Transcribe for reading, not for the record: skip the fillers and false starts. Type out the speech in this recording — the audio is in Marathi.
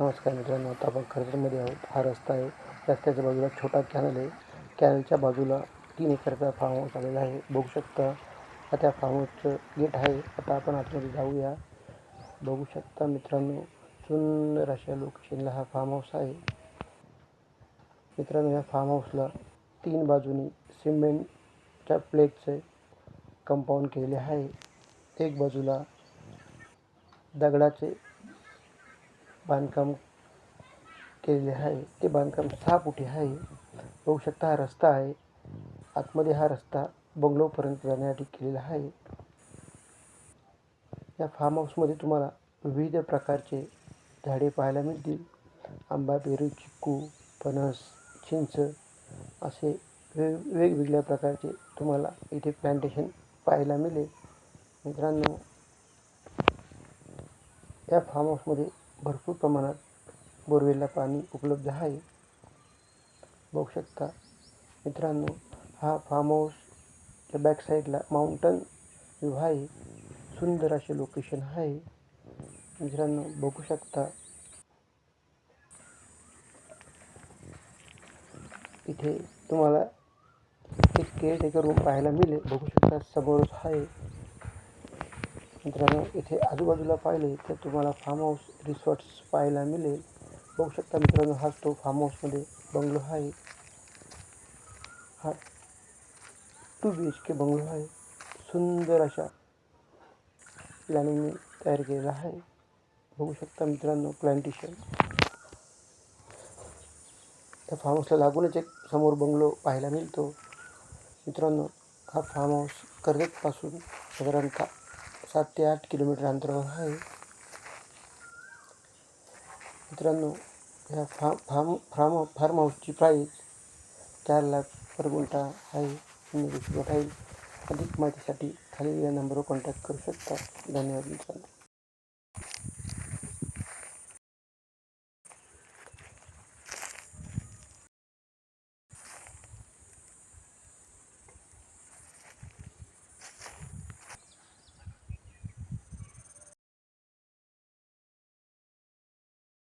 नमस्कार मित्रांनो, आता आपण कर्जतमध्ये आहोत. हा रस्ता आहे. रस्त्याच्या बाजूला छोटा कॅनल आहे. कॅनलच्या बाजूला 3 एकरचा फार्म हाऊस आलेला आहे. बघू शकता हा त्या फार्म हाऊसचं गेट आहे. आता आपण आतमध्ये जाऊया. बघू शकता मित्रांनो, सुंदर अशा लोकेशनला हा फार्म हाऊस आहे. मित्रांनो, या फार्म हाऊसला 3 बाजूनी सिमेंटच्या प्लेटचे कंपाऊंड केलेले आहे. एक बाजूला दगडाचे बांधकाम केलेले आहे. ते बांधकाम 6 फुटी आहे. बघू शकता हा रस्ता आहे. आतमध्ये हा रस्ता बंगलोपर्यंत जाण्यासाठी केलेला आहे. या फार्म हाऊसमध्ये तुम्हाला विविध प्रकारचे झाडे पाहायला मिळतील. आंबा, पेरू, चिक्कू, फणस, चिंच असे वेगवेगळ्या प्रकारचे तुम्हाला इथे प्लांटेशन पाहायला मिळेल. मित्रांनो, या फार्म हाऊसमध्ये भरपूर प्रमाणात बोरवेलला पाणी उपलब्ध आहे. बघू शकता मित्रांनो, हा फार्म हाऊसच्या बॅक साईडला माउंटन व्ह्यू आहे. सुंदर असे लोकेशन आहे. मित्रांनो, बघू शकता इथे तुम्हाला एक केअरटेकर रूम पाहायला मिळेल. बघू शकता समोरच आहे. मित्रांनो, इथे आजूबाजूला पाहिले तर तुम्हाला फार्म हाऊस रिसॉर्ट्स पाहायला मिळेल. बघू शकता मित्रांनो, हाच तो फार्म हाऊसमध्ये बंगलो आहे. हा 2 BHK बंगलो आहे. सुंदर अशा प्लॅनिंगने तयार केलेला आहे. बघू शकता मित्रांनो, प्लांटेशन. त्या फार्म हाऊसला लागूनच एक समोर बंगलो पाहायला मिळतो. मित्रांनो, हा फार्म हाऊस कर्जतपासून साधारणतः 7 ते 8 किलोमीटर अंतरावर आहे. मित्रांनो, ह्या फार्म हाऊसची प्राईस 4 लाख पर गुंठा आहे. नेगोशिएबल आहे. अधिक माहितीसाठी खालील या नंबरवर कॉन्टॅक्ट करू शकता. धन्यवाद मित्रांनो.